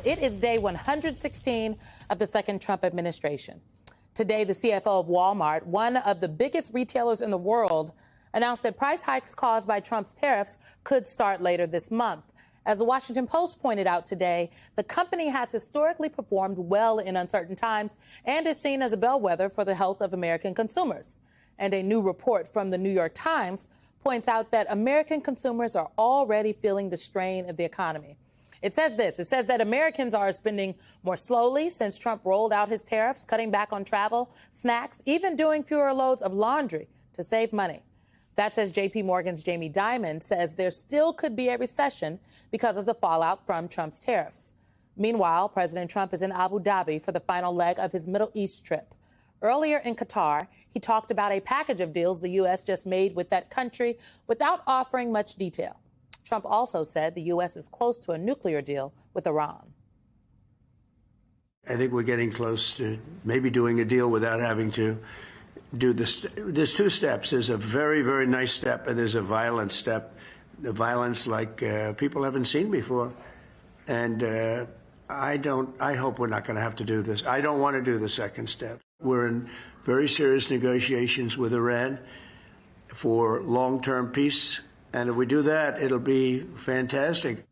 It is day 116 of the second Trump administration. Today, the CFO of Walmart, one of the biggest retailers in the world, announced that price hikes caused by Trump's tariffs could start later this month. As the Washington Post pointed out today, the company has historically performed well in uncertain times and is seen as a bellwether for the health of American consumers. And a new report from the New York Times points out that American consumers are already feeling the strain of the economy. It says this. It says that Americans are spending more slowly since Trump rolled out his tariffs, cutting back on travel, snacks, even doing fewer loads of laundry to save money. That's as J.P. Morgan's Jamie Dimon says there still could be a recession because of the fallout from Trump's tariffs. Meanwhile, President Trump is in Abu Dhabi for the final leg of his Middle East trip. Earlier in Qatar, he talked about a package of deals the U.S. just made with that country without offering much detail. Trump also said the U.S. is close to a nuclear deal with Iran. I think we're getting close to maybe doing a deal without having to do this. There's two steps. There's a very, very nice step, and there's a violent step. The violence like people haven't seen before. And I hope we're not going to have to do this. I don't want to do the second step. We're in very serious negotiations with Iran for long-term peace. And if we do that, it'll be fantastic.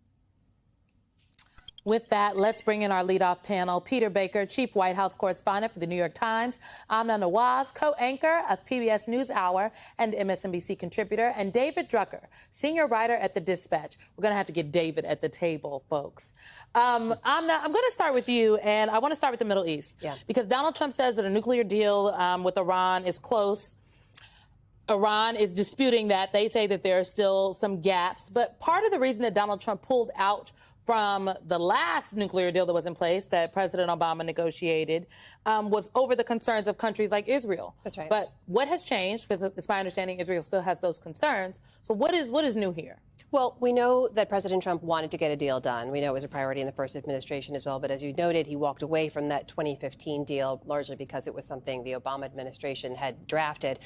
With that, let's bring in our leadoff panel. Peter Baker, Chief White House Correspondent for The New York Times. Amna Nawaz, co-anchor of PBS NewsHour and MSNBC contributor. And David Drucker, senior writer at The Dispatch. We're going to have to get David at the table, folks. Amna, I'm going to start with you, and I want to start with the Middle East. Yeah. Because Donald Trump says that a nuclear deal with Iran is close. Iran is disputing that. They say that there are still some gaps. But part of the reason that Donald Trump pulled out from the last nuclear deal that was in place that President Obama negotiated was over the concerns of countries like Israel. That's right. But what has changed? Because it's my understanding Israel still has those concerns. So what is new here? Well, we know that President Trump wanted to get a deal done. We know it was a priority in the first administration as well. But as you noted, he walked away from that 2015 deal largely because it was something the Obama administration had drafted.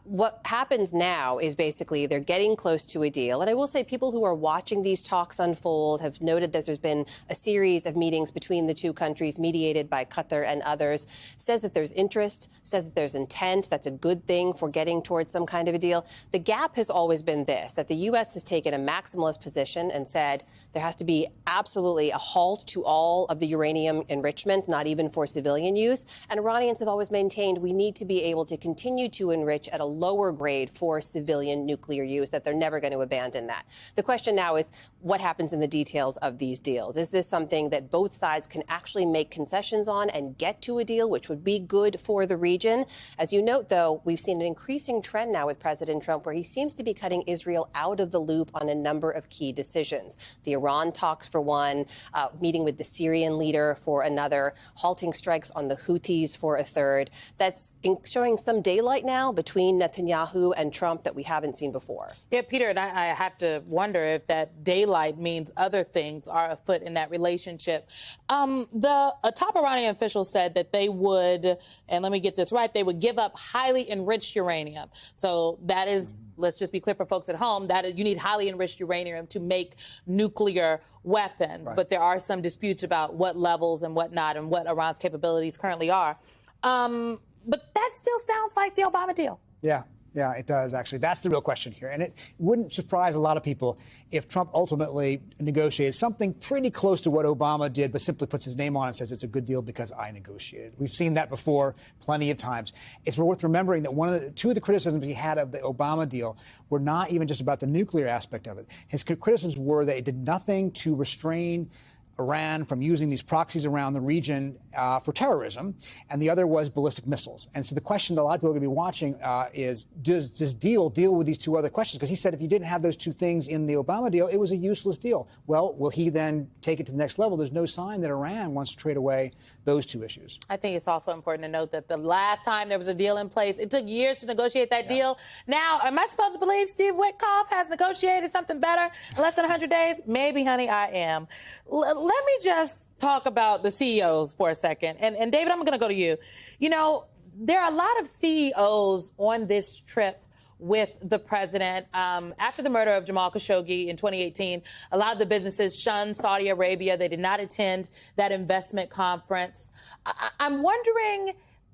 What happens now is basically they're getting close to a deal. And I will say people who are watching these talks unfold have noted that there's been a series of meetings between the two countries mediated by Qatar and others, says that there's interest, says that there's intent. That's a good thing for getting towards some kind of a deal. The gap has always been this, that the U.S. has taken a maximalist position and said there has to be absolutely a halt to all of the uranium enrichment, not even for civilian use. And Iranians have always maintained we need to be able to continue to enrich at a lower grade for civilian nuclear use, that they're never going to abandon that. The question now is what happens in the details of these deals? Is this something that both sides can actually make concessions on and get to a deal, which would be good for the region? As you note, though, we've seen an increasing trend now with President Trump where he seems to be cutting Israel out of the loop on a number of key decisions. The Iran talks for one, meeting with the Syrian leader for another, halting strikes on the Houthis for a third. That's showing some daylight now between Netanyahu and Trump that we haven't seen before. Yeah, Peter, and I have to wonder if that daylight means other things are afoot in that relationship. A top Iranian official said that they would, and let me get this right, they would give up highly enriched uranium. So that is, let's just be clear for folks at home, that is, you need highly enriched uranium to make nuclear weapons. Right. But there are some disputes about what levels and whatnot and what Iran's capabilities currently are. But that still sounds like the Obama deal. Yeah, it does, actually. That's the real question here. And it wouldn't surprise a lot of people if Trump ultimately negotiated something pretty close to what Obama did, but simply puts his name on it and says it's a good deal because I negotiated. We've seen that before plenty of times. It's worth remembering that two of the criticisms he had of the Obama deal were not even just about the nuclear aspect of it. His criticisms were that it did nothing to restrain Iran from using these proxies around the region for terrorism, and the other was ballistic missiles. And so the question that a lot of people are going to be watching is, does this deal with these two other questions? Because he said if you didn't have those two things in the Obama deal, it was a useless deal. Well, will he then take it to the next level? There's no sign that Iran wants to trade away those two issues. I think it's also important to note that the last time there was a deal in place, it took years to negotiate that deal. Now, am I supposed to believe Steve Witkoff has negotiated something better in less than 100 days? Maybe, honey, I am. Let me just talk about the CEOs for a second. And David, I'm going to go to you. You know, there are a lot of CEOs on this trip with the president. After the murder of Jamal Khashoggi in 2018, a lot of the businesses shunned Saudi Arabia. They did not attend that investment conference. I'm wondering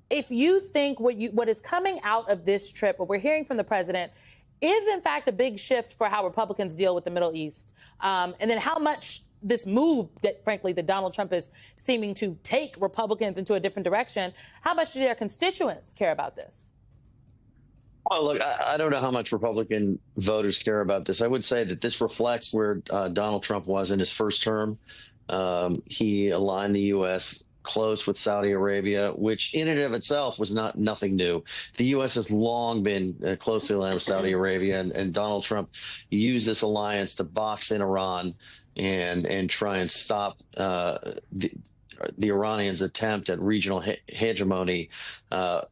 if you think what is coming out of this trip, what we're hearing from the president, is in fact a big shift for how Republicans deal with the Middle East, and then how much this move that, frankly, that Donald Trump is seeming to take Republicans into a different direction, how much do their constituents care about this? Well, look, I don't know how much Republican voters care about this. I would say that this reflects where Donald Trump was in his first term. He aligned the U.S. close with Saudi Arabia, which in and of itself was nothing new. The U.S. has long been closely aligned with Saudi Arabia, and Donald Trump used this alliance to box in Iran and try and stop the Iranians' attempt at regional hegemony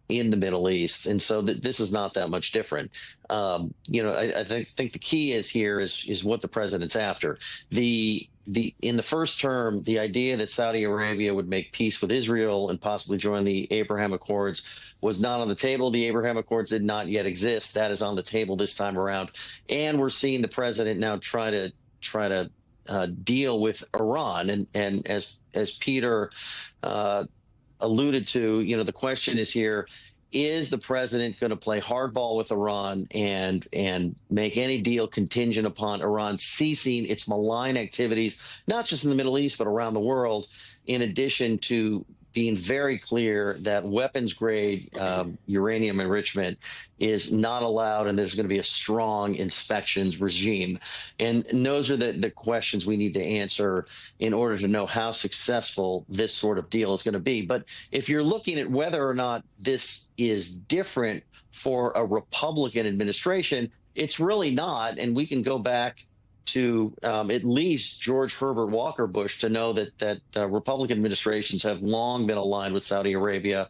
in the Middle East. And so this is not that much different. I think the key is what the president's after. In the first term, the idea that Saudi Arabia would make peace with Israel and possibly join the Abraham Accords was not on the table. The Abraham Accords did not yet exist. That is on the table this time around. And we're seeing the president now try to deal with Iran. And as Peter alluded to, the question is here, is the president going to play hardball with Iran and make any deal contingent upon Iran ceasing its malign activities, not just in the Middle East, but around the world, in addition to being very clear that weapons-grade uranium enrichment is not allowed, and there's going to be a strong inspections regime. And those are the questions we need to answer in order to know how successful this sort of deal is going to be. But if you're looking at whether or not this is different for a Republican administration, it's really not. And we can go back to at least George Herbert Walker Bush to know that Republican administrations have long been aligned with Saudi Arabia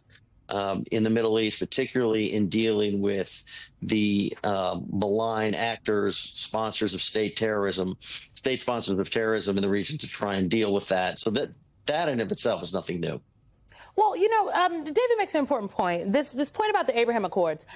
in the Middle East, particularly in dealing with the malign actors, sponsors of state sponsors of terrorism in the region, to try and deal with that. So that in and of itself is nothing new. Well, David makes an important point. This point about the Abraham Accords.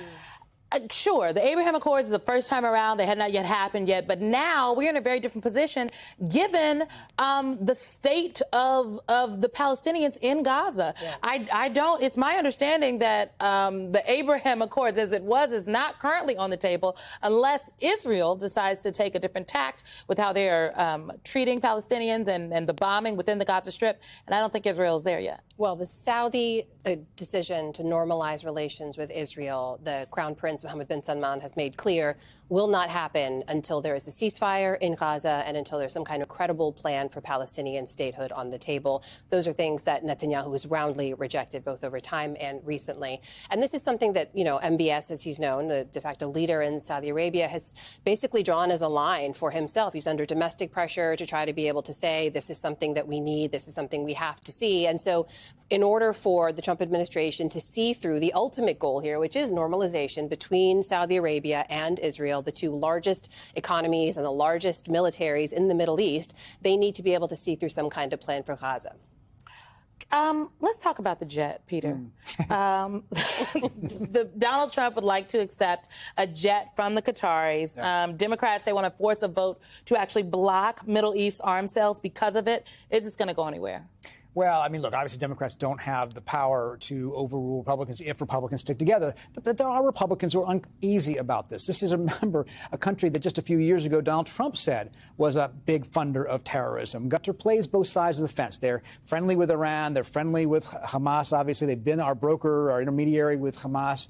Sure, the Abraham Accords is the first time around. They had not yet happened yet. But now we're in a very different position given the state of the Palestinians in Gaza. Yeah. It's my understanding that the Abraham Accords, as it was, is not currently on the table unless Israel decides to take a different tact with how they are treating Palestinians and the bombing within the Gaza Strip. And I don't think Israel is there yet. Well, the Saudi decision to normalize relations with Israel, the Crown Prince Mohammed bin Salman has made clear, will not happen until there is a ceasefire in Gaza and until there's some kind of credible plan for Palestinian statehood on the table. Those are things that Netanyahu has roundly rejected, both over time and recently. And this is something that, MBS, as he's known, the de facto leader in Saudi Arabia, has basically drawn as a line for himself. He's under domestic pressure to try to be able to say, this is something that we need, this is something we have to see. And so in order for the Trump administration to see through the ultimate goal here, which is normalization between Saudi Arabia and Israel, the two largest economies and the largest militaries in the Middle East, they need to be able to see through some kind of plan for Gaza. Let's talk about the jet, Peter. Donald Trump would like to accept a jet from the Qataris. Yeah. Democrats, they want to force a vote to actually block Middle East arms sales because of it. Is this going to go anywhere? Well, I mean, look, obviously Democrats don't have the power to overrule Republicans if Republicans stick together. But there are Republicans who are uneasy about this. This is, remember, a country that just a few years ago Donald Trump said was a big funder of terrorism. Qatar plays both sides of the fence. They're friendly with Iran. They're friendly with Hamas. Obviously, they've been our broker, our intermediary with Hamas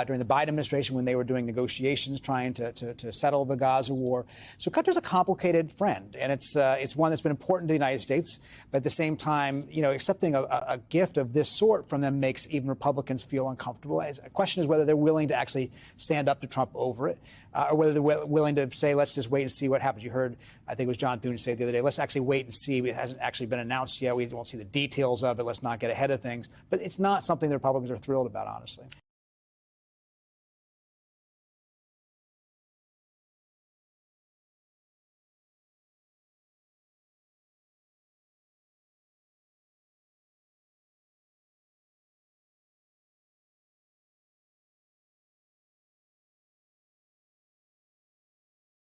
during the Biden administration when they were doing negotiations trying to settle the Gaza war. So Qatar's a complicated friend, and it's one that's been important to the United States. But at the same time, accepting a gift of this sort from them makes even Republicans feel uncomfortable. The question is whether they're willing to actually stand up to Trump over it, or whether they're willing to say, let's just wait and see what happens. You heard, I think it was John Thune say the other day, let's actually wait and see. It hasn't actually been announced yet. We won't see the details of it. Let's not get ahead of things. But it's not something the Republicans are thrilled about, honestly.